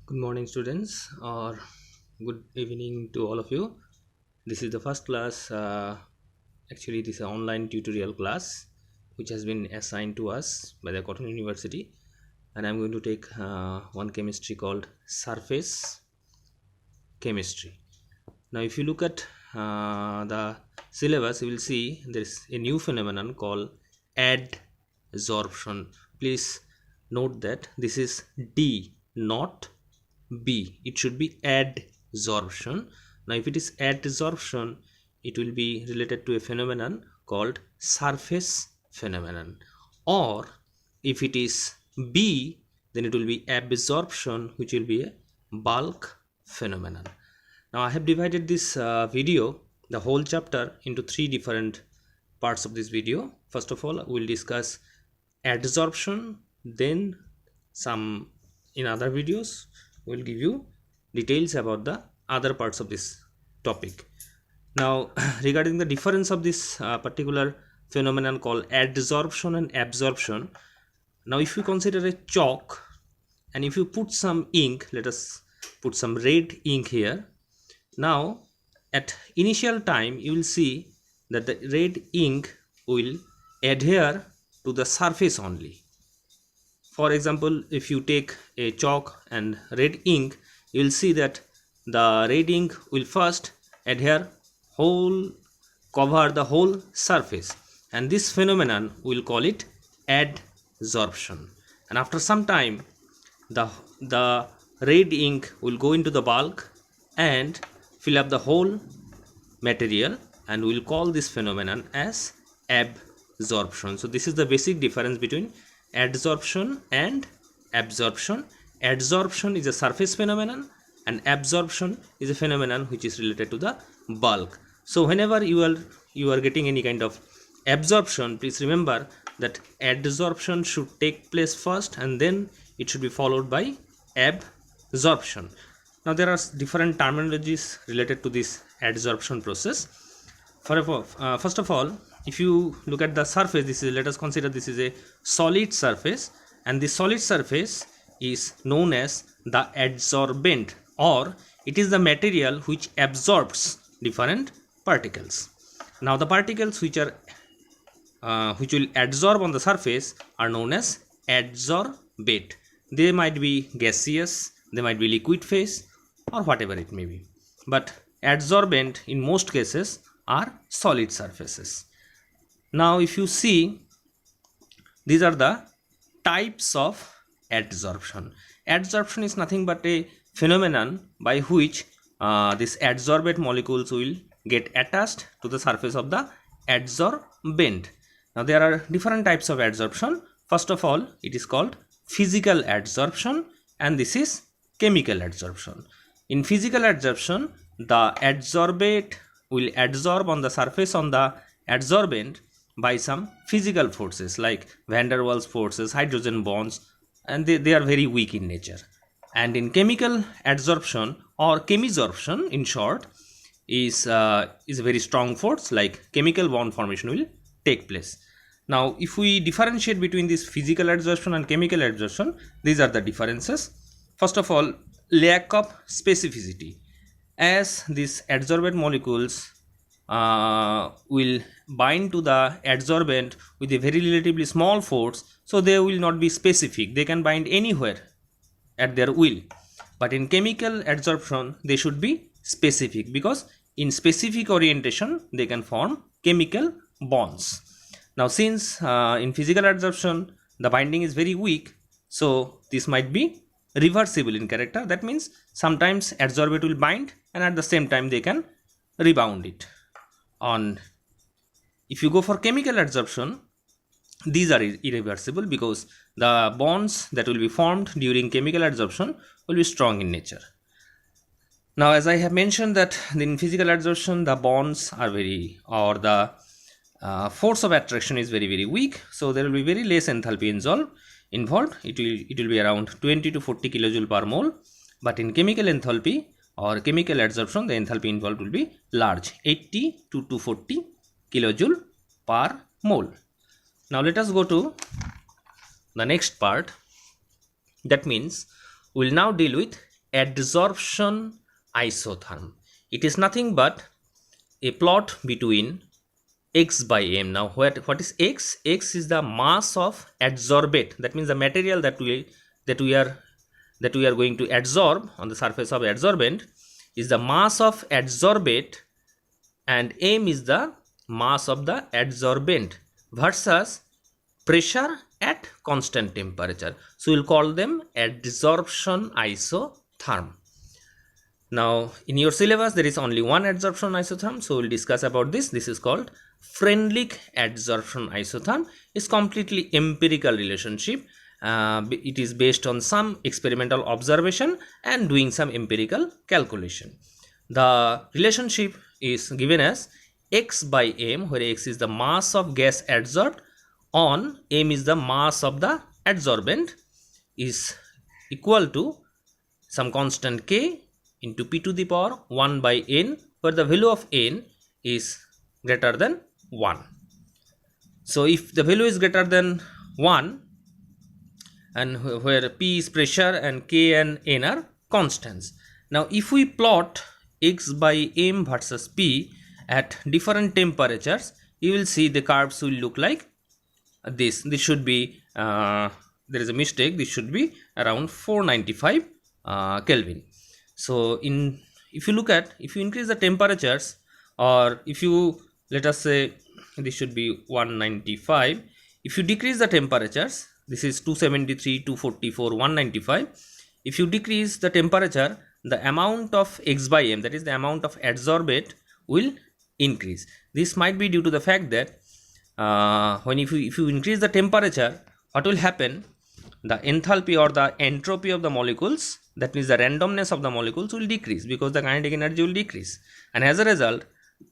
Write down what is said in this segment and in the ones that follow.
Good morning, students, or good evening to all of you. This is the first class. Actually, this is an online tutorial class which has been assigned to us by the Cotton University, and I'm going to take one chemistry called surface chemistry. Now, if you look at the syllabus, you will see there is a new phenomenon called adsorption. Please note that this is D, not B. It should be adsorption. Now, if it is adsorption, it will be related to a phenomenon called surface phenomenon. Or if it is B, then it will be absorption, which will be a bulk phenomenon. Now I have divided this video, the whole chapter, into three different parts of this video. First of all, we will discuss adsorption, then some in other videos we will give you details about the other parts of this topic. Now regarding the difference of this particular phenomenon called adsorption and absorption, now if you consider a chalk and if you put some ink, let us put some red ink here. Now at initial time you will see that the red ink will adhere to the surface only. For example, if you take a chalk and red ink, you will see that the red ink will first adhere cover the whole surface, and this phenomenon we will call it adsorption. And after some time the red ink will go into the bulk and fill up the whole material, and we will call this phenomenon as absorption. So this is the basic difference between adsorption and absorption. Adsorption is a surface phenomenon and absorption is a phenomenon which is related to the bulk. So whenever you are getting any kind of absorption, please remember that adsorption should take place first and then it should be followed by absorption. Now there are different terminologies related to this adsorption process. First of all, if you look at the surface, let us consider this is a solid surface, and the solid surface is known as the adsorbent, or it is the material which absorbs different particles. Now the particles which will adsorb on the surface are known as adsorbate. They might be gaseous, they might be liquid phase, or whatever it may be, but adsorbent in most cases are solid surfaces. Now if you see, these are the types of adsorption. Adsorption is nothing but a phenomenon by which these adsorbate molecules will get attached to the surface of the adsorbent. Now there are different types of adsorption. First of all, it is called physical adsorption, and this is chemical adsorption. In physical adsorption, the adsorbate will adsorb on the surface on the adsorbent by some physical forces like van der Waals forces, hydrogen bonds, and they are very weak in nature. And in chemical adsorption, or chemisorption in short, is a very strong force, like chemical bond formation will take place. Now if we differentiate between this physical adsorption and chemical adsorption, these are the differences. First of all, lack of specificity. As these adsorbent molecules will bind to the adsorbent with a very relatively small force, so they will not be specific. They can bind anywhere at their will. But in chemical adsorption, they should be specific, because in specific orientation they can form chemical bonds. Now since in physical adsorption the binding is very weak, so this might be reversible in character. That means sometimes adsorbate will bind and at the same time they can rebound it on. If you go for chemical adsorption, these are irreversible, because the bonds that will be formed during chemical adsorption will be strong in nature. Now as I have mentioned that in physical adsorption the bonds are the force of attraction is very weak, so there will be very less enthalpy involved. It will be around 20 to 40 kilojoule per mole. But in chemical enthalpy or chemical adsorption, the enthalpy involved will be large, 80 to 240 kilojoule per mole. Now let us go to the next part. That means we will now deal with adsorption isotherm. It is nothing but a plot between x by m. Now what is x? X is the mass of adsorbate. That means the material that we are going to adsorb on the surface of adsorbent is the mass of adsorbate, and m is the mass of the adsorbent versus pressure at constant temperature. So we'll call them adsorption isotherm. Now in your syllabus there is only one adsorption isotherm, so we'll discuss about this. This is called Freundlich adsorption isotherm. It's completely empirical relationship. It is based on some experimental observation and doing some empirical calculation. The relationship is given as x by m, where x is the mass of gas adsorbed on m is the mass of the adsorbent, is equal to some constant k into p to the power 1 by n, where the value of n is greater than 1. So if the value is greater than 1, and where p is pressure and k and n are constants. Now if we plot x by m versus p at different temperatures, you will see the curves will look like this. This should be there is a mistake, this should be around 495 Kelvin. So if you increase the temperatures, or if you, let us say this should be 195, if you decrease the temperatures, this is 273, 244, 195. If you decrease the temperature, the amount of x by m, that is the amount of adsorbate, will increase. This might be due to the fact that if you increase the temperature, what will happen? The enthalpy or the entropy of the molecules, that means the randomness of the molecules, will decrease, because the kinetic energy will decrease, and as a result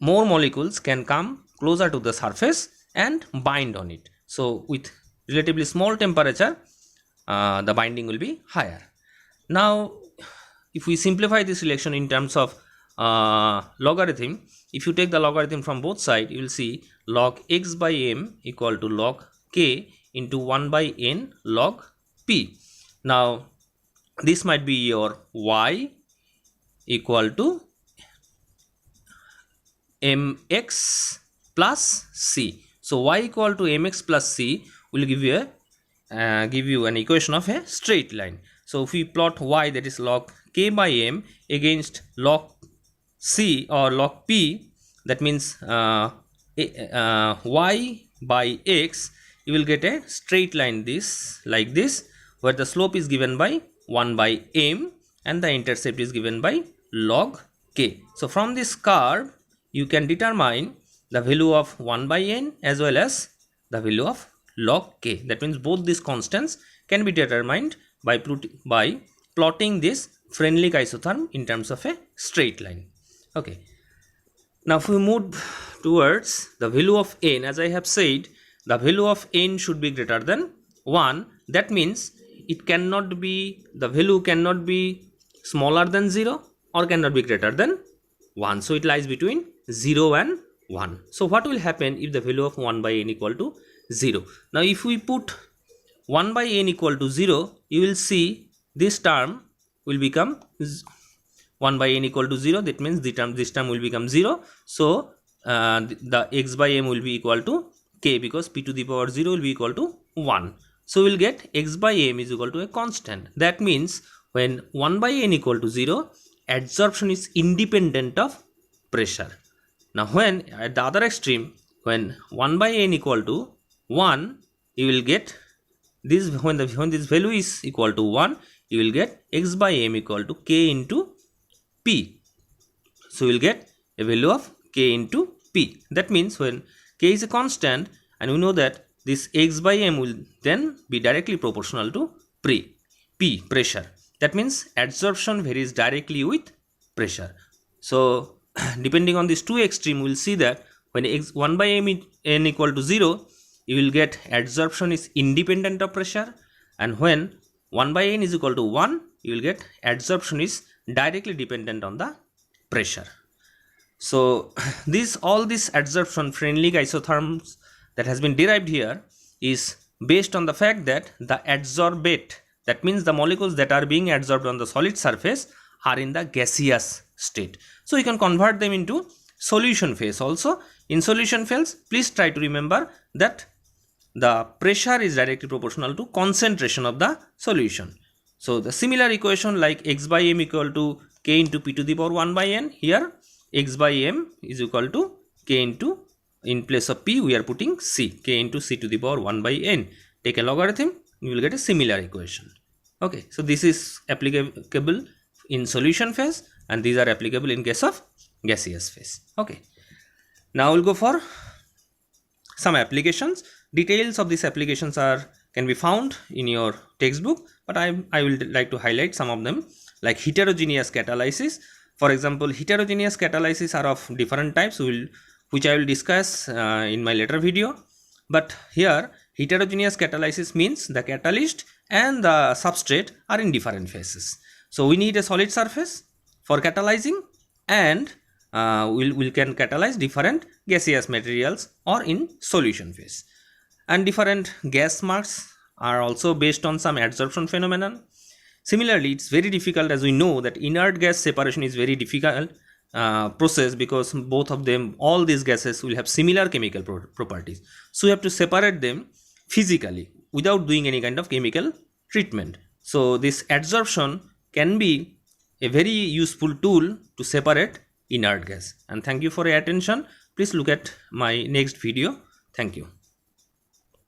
more molecules can come closer to the surface and bind on it. So with relatively small temperature, the binding will be higher. Now if we simplify this relation in terms of logarithm, if you take the logarithm from both sides, you will see log x by m equal to log k into 1 by n log p. Now this might be your y equal to mx plus c. So y equal to mx plus c will give you an equation of a straight line. So if we plot y, that is log k by m, against log c or log p, that means y by x, you will get a straight line like this, where the slope is given by 1 by m and the intercept is given by log k. So from this curve you can determine the value of 1 by n as well as the value of log k. That means both these constants can be determined by plotting this Freundlich isotherm in terms of a straight line. Okay. Now if we move towards the value of n, as I have said, the value of n should be greater than 1. That means it cannot be, the value cannot be smaller than 0 or cannot be greater than 1. So it lies between 0 and 1. So what will happen if the value of 1 by n equal to 0? Now if we put 1 by n equal to 0, you will see this term will become 1 by n equal to 0. That means this term will become 0. So the x by m will be equal to k, because p to the power 0 will be equal to 1. So we will get x by m is equal to a constant. That means when 1 by n equal to 0, adsorption is independent of pressure. Now when at the other extreme, when 1 by n equal to 1, you will get this, when this value is equal to 1, you will get x by m equal to k into p. So you will get a value of k into p. That means when k is a constant, and we know that this x by m will then be directly proportional to p, pressure. That means adsorption varies directly with pressure. So depending on these two extremes, we will see that when 1 by n equal to 0, you will get adsorption is independent of pressure, and when 1 by n is equal to 1, you will get adsorption is directly dependent on the pressure. So all this adsorption Freundlich isotherms that has been derived here is based on the fact that the adsorbate, That means the molecules that are being adsorbed on the solid surface are in the gaseous state. So you can convert them into solution phase also. In solution phase, please try to remember that the pressure is directly proportional to concentration of the solution. So the similar equation like x by m equal to k into p to the power 1 by n, here x by m is equal to k into, in place of p we are putting c, k into c to the power 1 by n. Take a logarithm, you will get a similar equation. Okay, so this is applicable in solution phase and these are applicable in case of gaseous phase. Okay, now we'll go for some applications. Details of these applications can be found in your textbook, but I will like to highlight some of them, like heterogeneous catalysis. For example, heterogeneous catalysis are of different types, which I will discuss in my later video. But here heterogeneous catalysis means the catalyst and the substrate are in different phases. So we need a solid surface for catalyzing, and we can catalyze different gaseous materials or in solution phase. And different gas marks are also based on some adsorption phenomenon. Similarly, it's very difficult, as we know that inert gas separation is very difficult process, because both of them, all these gases will have similar chemical properties. So we have to separate them physically without doing any kind of chemical treatment. So this adsorption can be a very useful tool to separate inert gas. And thank you for your attention. Please look at my next video. Thank you.